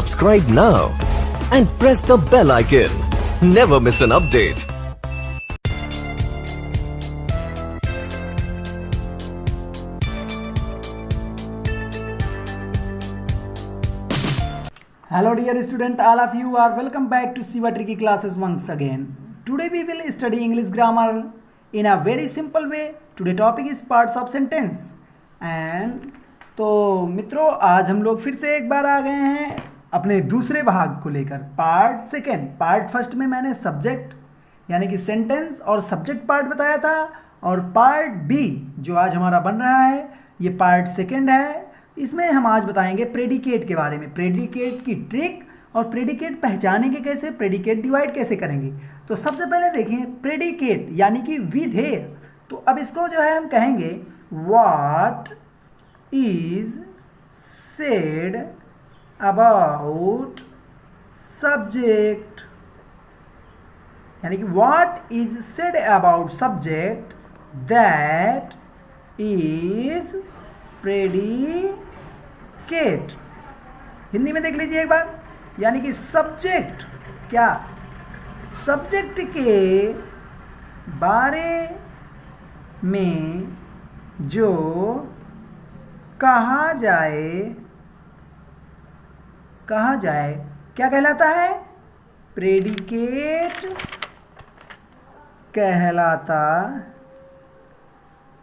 Subscribe now and press the bell icon. Never miss an update. Hello dear student, all of you are welcome back to Siva Tricky classes once again. Today we will study English grammar in a very simple way. Today topic is parts of sentence. And तो मित्रों आज हम लोग फिर से एक बार आ गए हैं अपने दूसरे भाग को लेकर, पार्ट सेकेंड। पार्ट फर्स्ट में मैंने सब्जेक्ट यानी कि सेंटेंस और सब्जेक्ट पार्ट बताया था, और पार्ट बी जो आज हमारा बन रहा है ये पार्ट सेकेंड है। इसमें हम आज बताएंगे प्रेडिकेट के बारे में, प्रेडिकेट की ट्रिक और प्रेडिकेट पहचानेंगे कैसे, प्रेडिकेट डिवाइड कैसे करेंगे। तो सबसे पहले देखें प्रेडिकेट यानी कि विधेय। तो अब इसको जो है हम कहेंगे what is said about subject, यानी कि what is said about subject that is predicate. Hindi में देख लीजिए एक बार, यानी कि सब्जेक्ट क्या, सब्जेक्ट के बारे में जो कहा जाए क्या कहलाता है, प्रेडिकेट कहलाता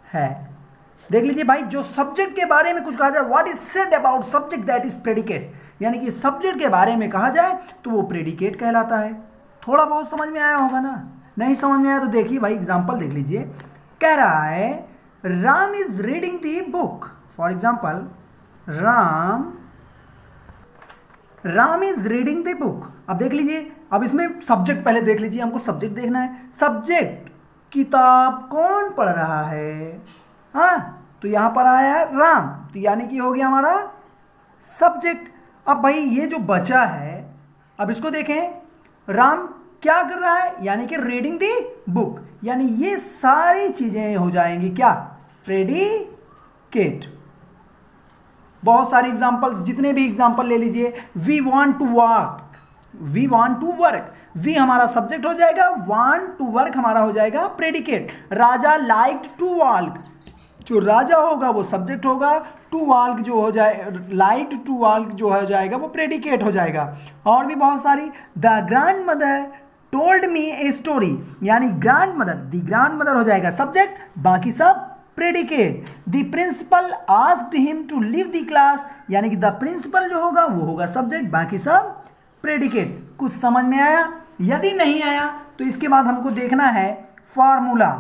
है। देख लीजिए भाई, जो सब्जेक्ट के बारे में कुछ कहा जाए, what is said about subject that is predicate, यानी कि सब्जेक्ट के बारे में कहा जाए तो वो प्रेडिकेट कहलाता है। थोड़ा बहुत समझ में आया होगा ना, नहीं समझ में आया तो देखिए भाई एग्जांपल देख लीजिए। कह रहा है Ram is reading the book, for example Ram is reading the book. अब देख लीजिए, अब इसमें सब्जेक्ट पहले देख लीजिए, हमको सब्जेक्ट देखना है। सब्जेक्ट किताब कौन पढ़ रहा है, हाँ तो यहां पर आया है राम, तो यानी कि हो गया हमारा सब्जेक्ट। अब भाई ये जो बचा है, अब इसको देखें, राम क्या कर रहा है, यानी कि रीडिंग दी बुक, यानी ये सारी चीजें हो जाएंगी क्या, प्रेडिकेट। बहुत सारे एग्जांपल्स, जितने भी एग्जांपल ले लीजिए। We want to work, we want to work, we हमारा सब्जेक्ट हो जाएगा, वांट टू वर्क हमारा हो जाएगा predicate. Raja liked to walk, जो राजा होगा वो सब्जेक्ट होगा, टू वॉक जो हो जाए, लाइक्ड टू वॉक जो हो जाएगा वो प्रेडिकेट हो जाएगा। और भी बहुत सारी, the grandmother told me a story, यानी grandmother, the grandmother हो जाएगा सब्जेक्ट, बाकी सब predicate. The principal asked him to leave the class, यानी कि द प्रिंसिपल जो होगा वो होगा सब्जेक्ट, बाकी सब प्रेडिकेट। कुछ समझ में आया? यदि नहीं आया तो इसके बाद हमको देखना है फॉर्मूला।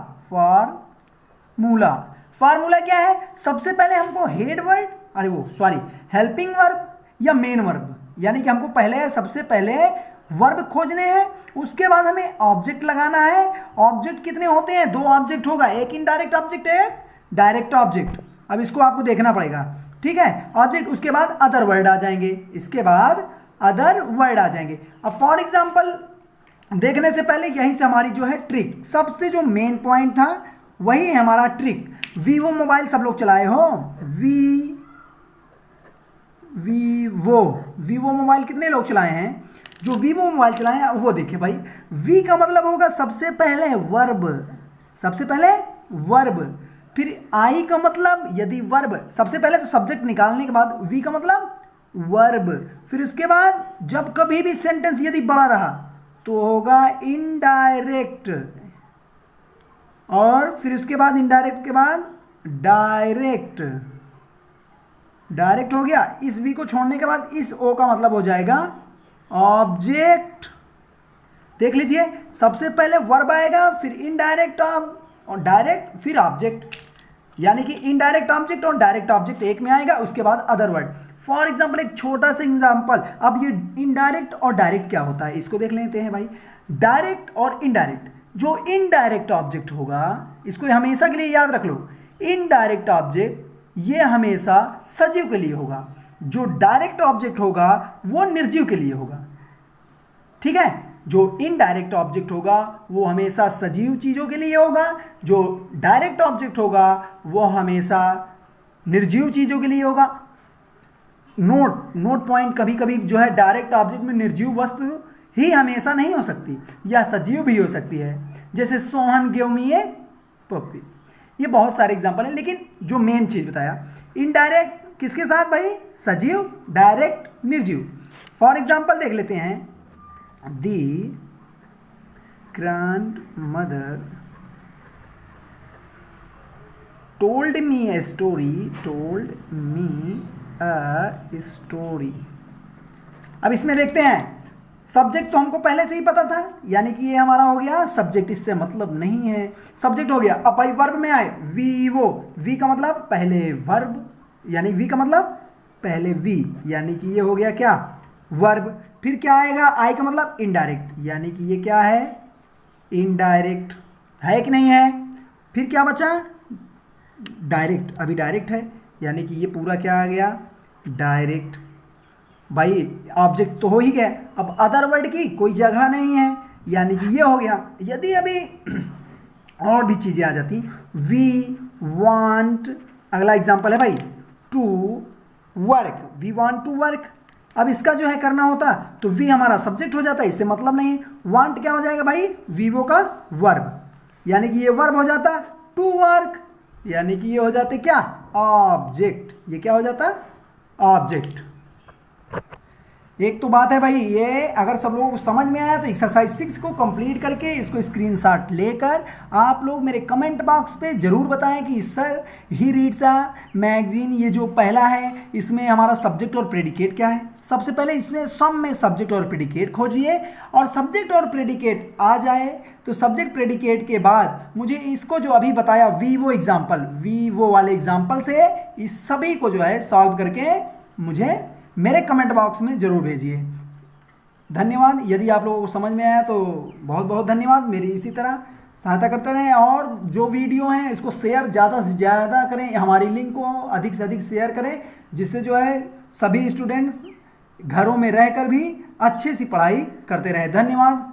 फॉर्मूला क्या है, सबसे पहले हमको हेड वर्ड, हेल्पिंग वर्ब या मेन वर्ब, यानी कि हमको पहले सबसे पहले वर्ब खोजने हैं, उसके बाद हमें ऑब्जेक्ट लगाना है। ऑब्जेक्ट कितने होते हैं, दो ऑब्जेक्ट होगा, एक इनडायरेक्ट ऑब्जेक्ट है, एक डायरेक्ट ऑब्जेक्ट। अब इसको आपको देखना पड़ेगा, ठीक है। ऑब्जेक्ट, उसके बाद अदर वर्ड आ जाएंगे, इसके बाद अदर वर्ड आ जाएंगे। अब फॉर एग्जांपल देखने से पहले यहीं से हमारी जो है ट्रिक, सबसे जो मेन पॉइंट था वही है हमारा ट्रिक। वीवो मोबाइल सब लोग चलाए हो, वीवो मोबाइल कितने लोग चलाए हैं, जो वीवो मोबाइल चलाए हैं वो देखिए भाई, वी का मतलब होगा सबसे पहले वर्ब, फिर आई का मतलब, यदि वर्ब सबसे पहले तो सब्जेक्ट निकालने के बाद वी का मतलब वर्ब, फिर उसके बाद जब कभी भी सेंटेंस यदि बड़ा रहा तो होगा इनडायरेक्ट, और फिर उसके बाद इनडायरेक्ट के बाद डायरेक्ट हो गया। इस वी को छोड़ने के बाद इस ओ का मतलब हो जाएगा ऑब्जेक्ट। देख लीजिए, सबसे पहले वर्ब आएगा, फिर इनडायरेक्ट और डायरेक्ट, फिर ऑब्जेक्ट, यानी कि इनडायरेक्ट ऑब्जेक्ट और डायरेक्ट ऑब्जेक्ट एक में आएगा, उसके बाद अदर वर्ड। फॉर एग्जांपल एक छोटा सा एग्जांपल, अब ये इनडायरेक्ट और डायरेक्ट क्या होता है इसको देख लेते हैं भाई। डायरेक्ट और इनडायरेक्ट, जो इनडायरेक्ट ऑब्जेक्ट होगा, इसको हमेशा के लिए याद रख लो, इनडायरेक्ट ऑब्जेक्ट ये हमेशा सजीव के लिए होगा, जो डायरेक्ट ऑब्जेक्ट होगा वो निर्जीव के लिए होगा, ठीक है। जो इनडायरेक्ट ऑब्जेक्ट होगा वो हमेशा सजीव चीज़ों के लिए होगा, जो डायरेक्ट ऑब्जेक्ट होगा वो हमेशा निर्जीव चीज़ों के लिए होगा। नोट पॉइंट कभी कभी जो है डायरेक्ट ऑब्जेक्ट में निर्जीव वस्तु ही हमेशा नहीं हो सकती, या सजीव भी हो सकती है, जैसे सोहन गिव मी ए पप्पी। ये बहुत सारे एग्जांपल हैं, लेकिन जो मेन चीज बताया इनडायरेक्ट किसके साथ भाई, सजीव, डायरेक्ट, निर्जीव। फॉर एग्जांपल देख लेते हैं, दी grandmother told me a story। अब इसमें देखते हैं, सब्जेक्ट तो हमको पहले से ही पता था, यानी कि ये हमारा हो गया सब्जेक्ट, इससे मतलब नहीं है, सब्जेक्ट हो गया। अब भाई वर्ब में आए, वी वो, वी का मतलब पहले वर्ब, यानी वी का मतलब पहले वी, यानी कि ये हो गया क्या, वर्ब। फिर क्या आएगा, आई का मतलब इनडायरेक्ट, यानी कि ये क्या है, इनडायरेक्ट है कि नहीं है। फिर क्या बचा, डायरेक्ट, अभी डायरेक्ट है, यानी कि ये पूरा क्या आ गया, डायरेक्ट। भाई ऑब्जेक्ट तो हो ही गया, अब अदर वर्ड की कोई जगह नहीं है, यानी कि ये हो गया। यदि अभी और भी चीज़ें आ जाती, वी वांट, अगला एग्जांपल है भाई, to work, we want to work. अब इसका जो है करना होता तो वी हमारा सब्जेक्ट हो जाता, इससे मतलब नहीं है। वांट क्या हो जाएगा भाई, वीवो का वर्ब, यानी कि ये वर्ब हो जाता टू वर्क, यानी कि ये हो जाते क्या, ऑब्जेक्ट। ये क्या हो जाता, ऑब्जेक्ट। एक तो बात है भाई, ये अगर सब लोगों को समझ में आया तो एक्सरसाइज 6 को कंप्लीट करके इसको स्क्रीनशॉट लेकर आप लोग मेरे कमेंट बॉक्स पे जरूर बताएं कि sir he reads a magazine, ये जो पहला है इसमें हमारा सब्जेक्ट और प्रेडिकेट क्या है। सबसे पहले इसमें सम में सब्जेक्ट और प्रेडिकेट खोजिए, और सब्जेक्ट और प्रेडिकेट आ जाए तो सब्जेक्ट प्रेडिकेट के बाद मुझे इसको जो अभी बताया वीवो एग्जाम्पल, वीवो वाले एग्जाम्पल से इस सभी को जो है सॉल्व करके मुझे मेरे कमेंट बॉक्स में जरूर भेजिए। धन्यवाद। यदि आप लोगों को समझ में आया तो बहुत बहुत धन्यवाद। मेरी इसी तरह सहायता करते रहें, और जो वीडियो हैं इसको शेयर ज़्यादा से ज़्यादा करें, हमारी लिंक को अधिक से अधिक शेयर करें, जिससे जो है सभी स्टूडेंट्स घरों में रहकर भी अच्छे से पढ़ाई करते रहें। धन्यवाद।